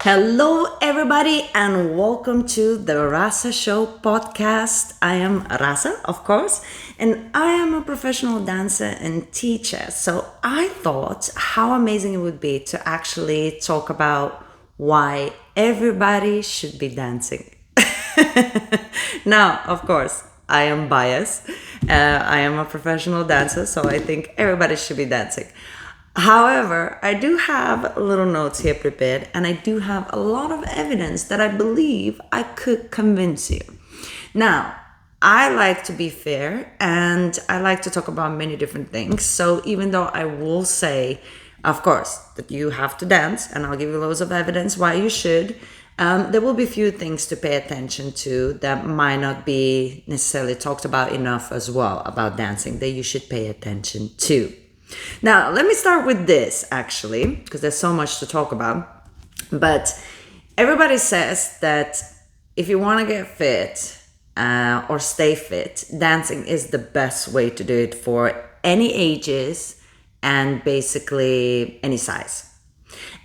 Hello, everybody, and welcome to the Rasa Show podcast. I am Rasa, of course, and I am a professional dancer and teacher. So I thought how amazing it would be to actually talk about why everybody should be dancing. Now, of course, I am biased. I am a professional dancer, so I think everybody should be dancing. However, I do have little notes here prepared, and I do have a lot of evidence that I believe I could convince you. Now, I like to be fair and I like to talk about many different things. So, even though I will say, of course, that you have to dance, and I'll give you loads of evidence why you should, there will be few things to pay attention to that might not be necessarily talked about enough as well about dancing that you should pay attention to. Now, let me start with this actually, because there's so much to talk about. But everybody says that if you want to get fit or stay fit, dancing is the best way to do it for any ages and basically any size.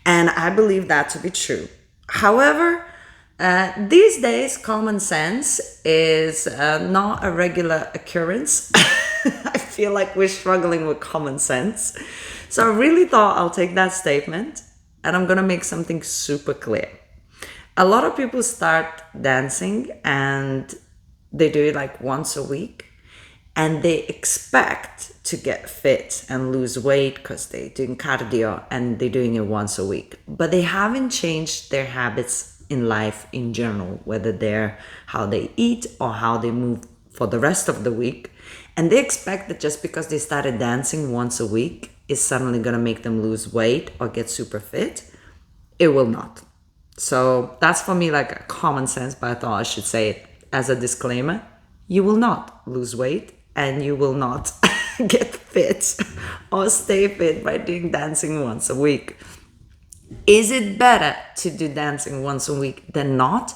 And I believe that to be true. However, these days, common sense is not a regular occurrence. I feel like we're struggling with common sense. So I really thought I'll take that statement and I'm going to make something super clear. A lot of people start dancing and they do it like once a week and they expect to get fit and lose weight because they're doing cardio and they're doing it once a week. But they haven't changed their habits in life in general, whether they're how they eat or how they move for the rest of the week. And they expect that just because they started dancing once a week is suddenly going to make them lose weight or get super fit. It will not. So that's for me like a common sense, but I thought I should say it as a disclaimer. You will not lose weight and you will not get fit or stay fit by doing dancing once a week. Is it better to do dancing once a week than not?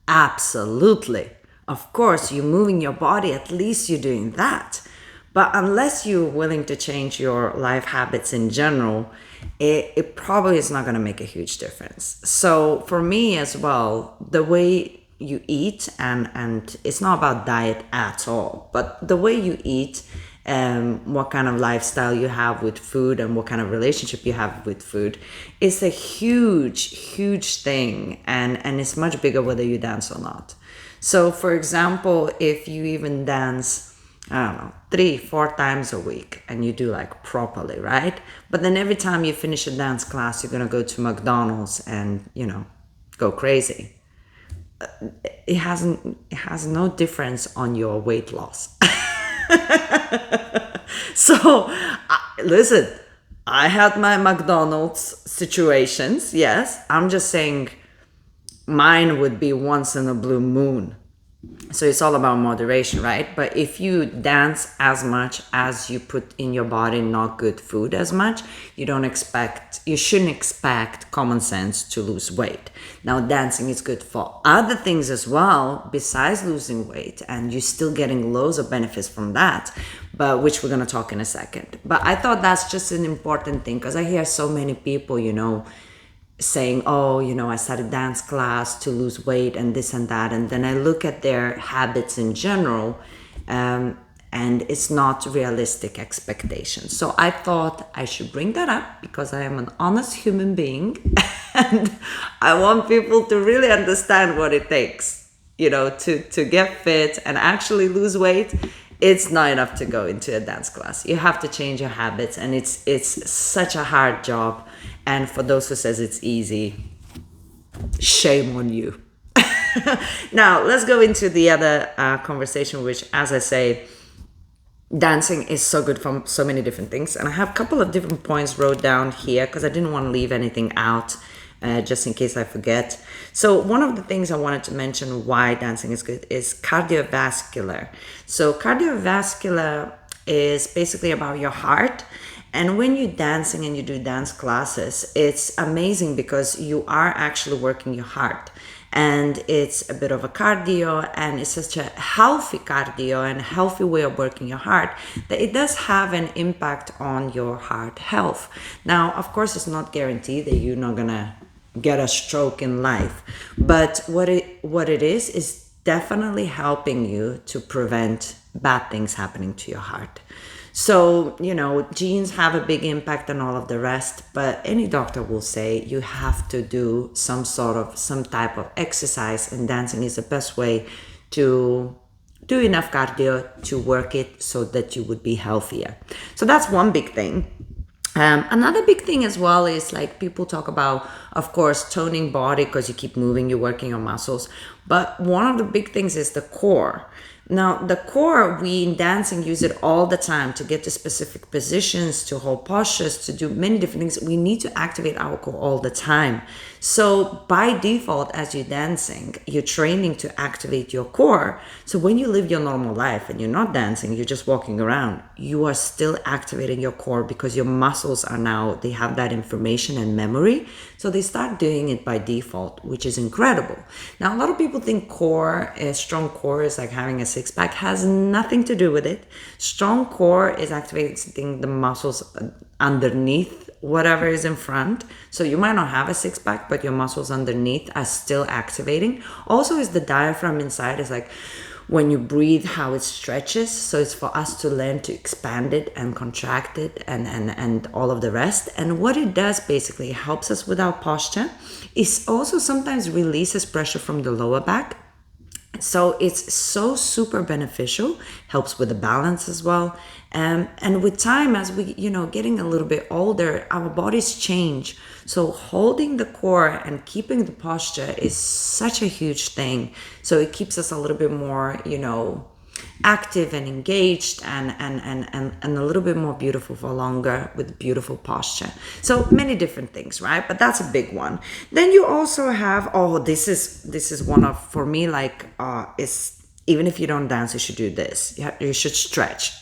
Absolutely. Of course, you're moving your body, at least you're doing that. But unless you're willing to change your life habits in general, it probably is not going to make a huge difference. So for me as well, the way you eat, and it's not about diet at all, but the way you eat, what kind of lifestyle you have with food and what kind of relationship you have with food is a huge thing, and it's much bigger whether you dance or not. So for example, if you even dance, I don't know, 3-4 times a week and you do like properly, right? But then every time you finish a dance class, you're gonna go to McDonald's and, go crazy. It has no difference on your weight loss. So, listen, I had my McDonald's situations. Yes, I'm just saying mine would be once in a blue moon. So it's all about moderation, right? But if you dance as much as you put in your body not good food as much, you shouldn't expect common sense to lose weight. Now, dancing is good for other things as well, besides losing weight, and you're still getting loads of benefits from that, but which we're going to talk in a second. But I thought that's just an important thing because I hear so many people, saying, oh, I started dance class to lose weight and this and that. And then I look at their habits in general, and it's not realistic expectations. So I thought I should bring that up because I am an honest human being and I want people to really understand what it takes, to get fit and actually lose weight. It's not enough to go into a dance class. You have to change your habits, and it's such a hard job. And for those who says it's easy, shame on you. Now, let's go into the other conversation, which, as I say, dancing is so good for so many different things. And I have a couple of different points wrote down here because I didn't want to leave anything out. Just in case I forget. So one of the things I wanted to mention why dancing is good is cardiovascular. So cardiovascular is basically about your heart. And when you're dancing and you do dance classes, it's amazing because you are actually working your heart. And it's a bit of a cardio, and it's such a healthy cardio and healthy way of working your heart that it does have an impact on your heart health. Now, of course, it's not guaranteed that you're not gonna get a stroke in life. But what it is definitely helping you to prevent bad things happening to your heart. So, genes have a big impact on all of the rest, but any doctor will say you have to do some type of exercise, and dancing is the best way to do enough cardio to work it so that you would be healthier. So that's one big thing. Another big thing as well is like people talk about, of course, toning body because you keep moving, you're working your muscles. But one of the big things is the core. Now, the core, we in dancing use it all the time to get to specific positions, to hold postures, to do many different things. We need to activate our core all the time. So by default, as you're dancing, you're training to activate your core. So when you live your normal life and you're not dancing, you're just walking around, you are still activating your core because your muscles they have that information and memory. So they start doing it by default, which is incredible. Now, a lot of people think a strong core is like having a six-pack. Has nothing to do with it. Strong core is activating the muscles underneath whatever is in front. So you might not have a six-pack, but your muscles underneath are still activating. Also, is the diaphragm inside is like when you breathe, how it stretches. So it's for us to learn to expand it and contract it and all of the rest. And what it does basically helps us with our posture. It also sometimes releases pressure from the lower back. So it's so super beneficial, helps with the balance as well. And with time, as we, getting a little bit older, our bodies change. So holding the core and keeping the posture is such a huge thing. So it keeps us a little bit more, active and engaged and a little bit more beautiful for longer with beautiful posture. So many different things, right? But that's a big one. Then you also have, this is one of, for me, like, is even if you don't dance, you should do this. You should stretch.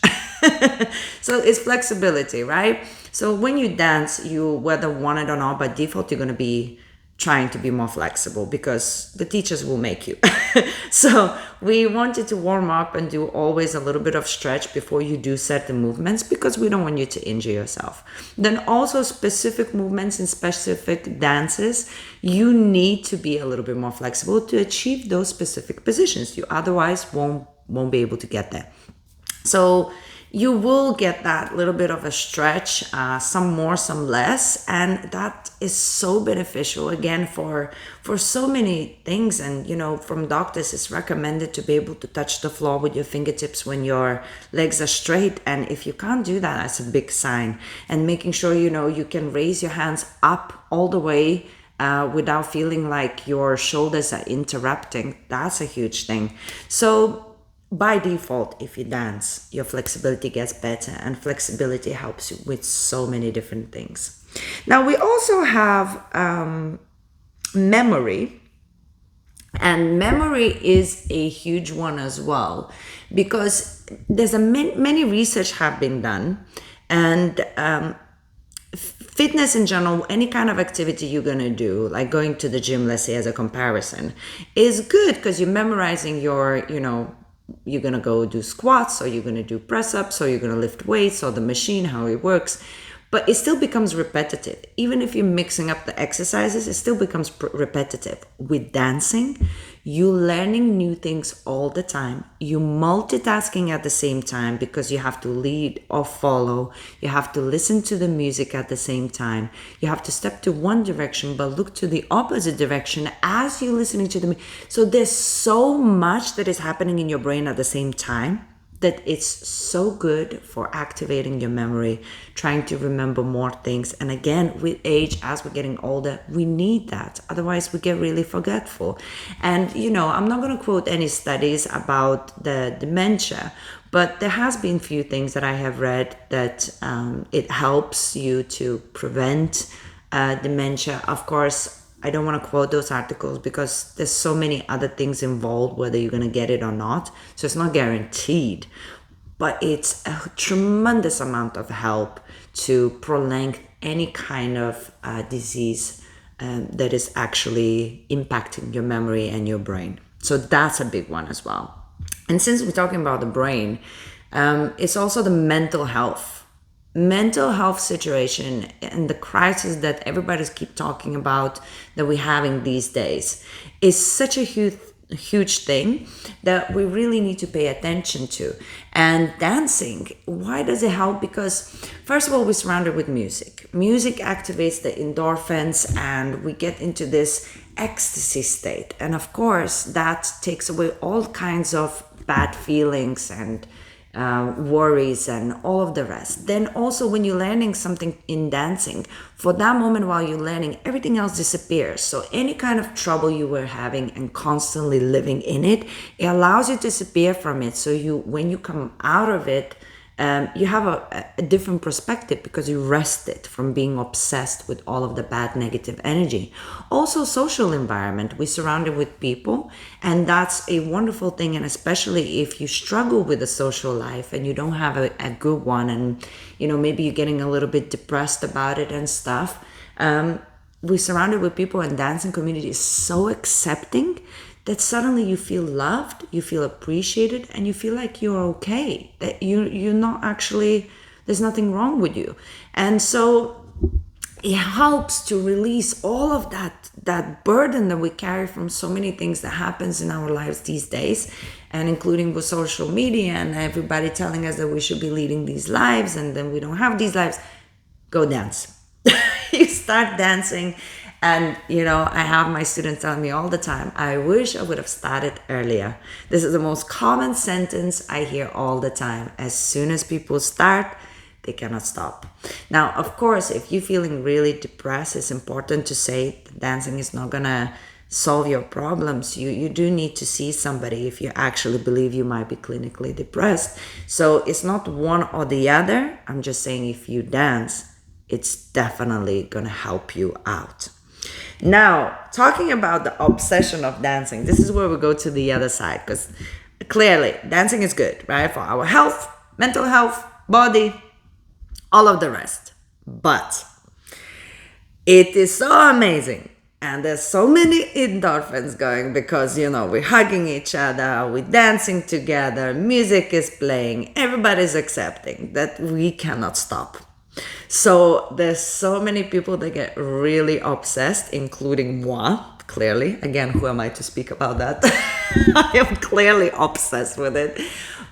So it's flexibility, right? So when you dance, you, whether want it or not, by default, you're going to be trying to be more flexible because the teachers will make you. So we wanted to warm up and do always a little bit of stretch before you do certain movements because we don't want you to injure yourself. Then also specific movements in specific dances, you need to be a little bit more flexible to achieve those specific positions. You otherwise won't be able to get there. So you will get that little bit of a stretch, some more, some less, and that is so beneficial again for so many things. And from doctors, it's recommended to be able to touch the floor with your fingertips when your legs are straight. And if you can't do that, that's a big sign. And making sure you can raise your hands up all the way without feeling like your shoulders are interrupting. That's a huge thing. So by default, if you dance, your flexibility gets better, and flexibility helps you with so many different things. Now, we also have memory, and memory is a huge one as well because there's many research have been done, and fitness in general, any kind of activity you're going to do, like going to the gym, let's say as a comparison, is good because you're memorizing your, you're going to go do squats, or you're going to do press-ups, or you're going to lift weights, or the machine, how it works. But it still becomes repetitive. Even if you're mixing up the exercises, it still becomes repetitive. With dancing, you're learning new things all the time. You're multitasking at the same time because you have to lead or follow. You have to listen to the music at the same time. You have to step to one direction but look to the opposite direction as you're listening to the music. So there's so much that is happening in your brain at the same time that it's so good for activating your memory, trying to remember more things. And again, with age, as we're getting older, we need that. Otherwise, we get really forgetful. And, I'm not going to quote any studies about the dementia, but there has been few things that I have read that it helps you to prevent dementia. Of course, I don't want to quote those articles because there's so many other things involved, whether you're going to get it or not. So it's not guaranteed, but it's a tremendous amount of help to prolong any kind of disease that is actually impacting your memory and your brain. So that's a big one as well. And since we're talking about the brain, it's also the mental health. mental health situation and the crisis that everybody's keep talking about that we're having these days is such a huge thing that we really need to pay attention to. And dancing, why does it help? Because first of all, we're surrounded with music activates the endorphins and we get into this ecstasy state, and of course that takes away all kinds of bad feelings and worries and all of the rest. Then also when you're learning something in dancing, for that moment while you're learning, everything else disappears. So any kind of trouble you were having and constantly living in it, it allows you to disappear from it. So you, when you come out of it, you have a different perspective because you rested from being obsessed with all of the bad negative energy. Also, social environment, we're surrounded with people, and that's a wonderful thing. And especially if you struggle with a social life and you don't have a good one, and maybe you're getting a little bit depressed about it and stuff, we're surrounded with people, and dancing community is so accepting that suddenly you feel loved, you feel appreciated, and you feel like you're okay, that you're not actually, there's nothing wrong with you. And so it helps to release all of that burden that we carry from so many things that happens in our lives these days, and including with social media and everybody telling us that we should be leading these lives and then we don't have these lives. Go dance. You start dancing. And, I have my students telling me all the time, I wish I would have started earlier. This is the most common sentence I hear all the time. As soon as people start, they cannot stop. Now, of course, if you're feeling really depressed, it's important to say that dancing is not going to solve your problems. You do need to see somebody if you actually believe you might be clinically depressed. So it's not one or the other. I'm just saying if you dance, it's definitely going to help you out. Now, talking about the obsession of dancing, this is where we go to the other side, because clearly dancing is good, right? For our health, mental health, body, all of the rest. But it is so amazing. And there's so many endorphins going because, we're hugging each other, we're dancing together, music is playing, everybody's accepting that we cannot stop. So there's so many people that get really obsessed, including moi, clearly. Again, who am I to speak about that? I am clearly obsessed with it,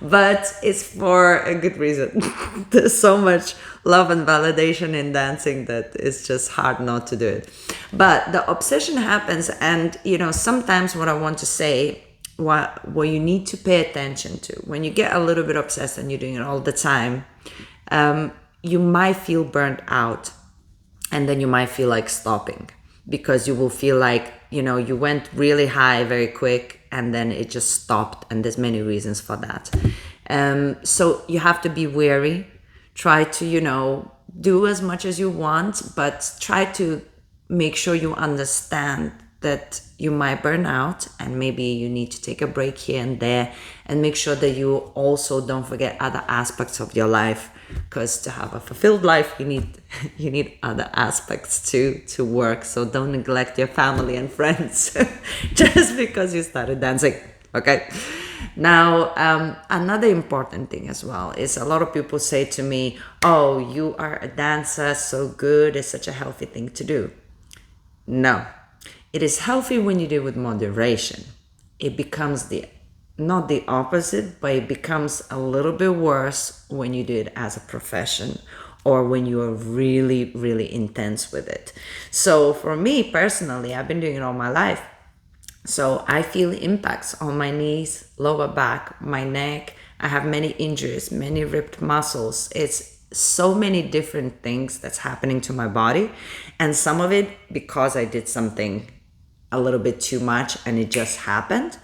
but it's for a good reason. There's so much love and validation in dancing that it's just hard not to do it. But the obsession happens, and sometimes what I want to say, what you need to pay attention to, when you get a little bit obsessed and you're doing it all the time, you might feel burnt out, and then you might feel like stopping because you will feel like, you went really high very quick and then it just stopped, and there's many reasons for that. So you have to be wary. Try to, do as much as you want, but try to make sure you understand that you might burn out and maybe you need to take a break here and there, and make sure that you also don't forget other aspects of your life, because to have a fulfilled life you need other aspects to work. So don't neglect your family and friends just because you started dancing. Okay. Now, another important thing as well is a lot of people say to me, oh, you are a dancer, so good, it's such a healthy thing to do. No. It is healthy when you do it with moderation. It becomes not the opposite, but it becomes a little bit worse when you do it as a profession or when you are really, really intense with it. So for me personally, I've been doing it all my life. So I feel impacts on my knees, lower back, my neck. I have many injuries, many ripped muscles. It's so many different things that's happening to my body. And some of it because I did something a little bit too much and it just happened.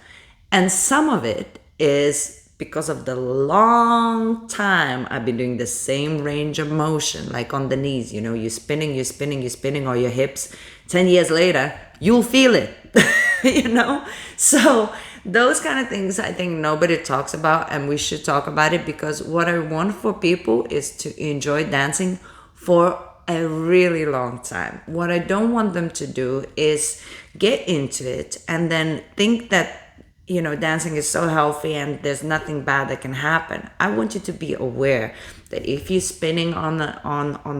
And some of it is because of the long time I've been doing the same range of motion, like on the knees, you're spinning, or your hips. 10 years later, you'll feel it, So those kind of things I think nobody talks about, and we should talk about it, because what I want for people is to enjoy dancing for a really long time. What I don't want them to do is get into it and then think that dancing is so healthy and there's nothing bad that can happen. I want you to be aware that if you're spinning on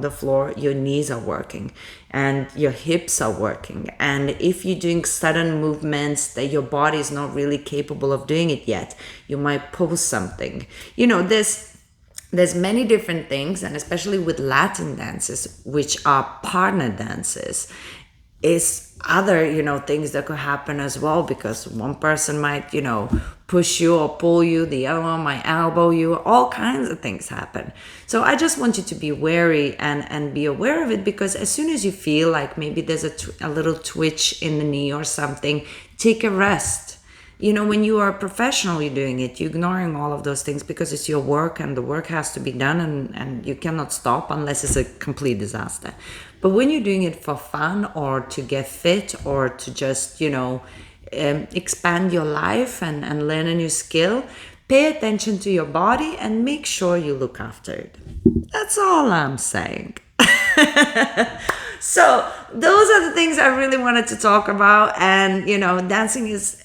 the floor, your knees are working and your hips are working. And if you're doing sudden movements that your body is not really capable of doing it yet, you might pull something. There's many different things, and especially with Latin dances, which are partner dances, is other things that could happen as well, because one person might push you or pull you, the other one might elbow you, all kinds of things happen. So I just want you to be wary and be aware of it, because as soon as you feel like maybe there's a little twitch in the knee or something, take a rest. When you are a professional, you're doing it, you're ignoring all of those things because it's your work and the work has to be done, and you cannot stop unless it's a complete disaster. But when you're doing it for fun or to get fit or to just, expand your life and learn a new skill, pay attention to your body and make sure you look after it. That's all I'm saying. So those are the things I really wanted to talk about. And, dancing is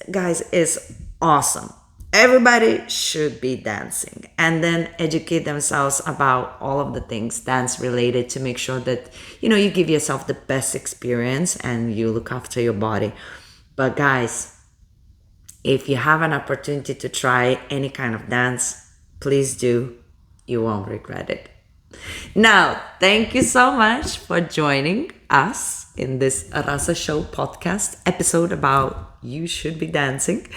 awesome. Everybody should be dancing, and then educate themselves about all of the things dance related to make sure that, you give yourself the best experience and you look after your body. But guys, if you have an opportunity to try any kind of dance, please do. You won't regret it. Now, thank you so much for joining us in this Rasa Show podcast episode about You Should Be Dancing.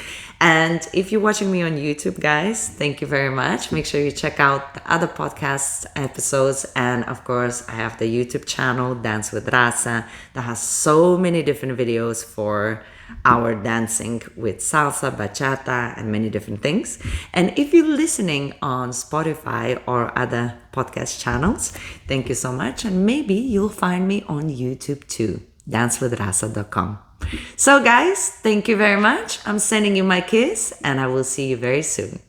And if you're watching me on YouTube, guys, thank you very much. Make sure you check out the other podcast episodes. And of course, I have the YouTube channel, Dance with Rasa, that has so many different videos for our dancing with salsa, bachata, and many different things. And if you're listening on Spotify or other podcast channels, thank you so much. And maybe you'll find me on YouTube too, dancewithrasa.com. So guys, thank you very much. I'm sending you my kiss, and I will see you very soon.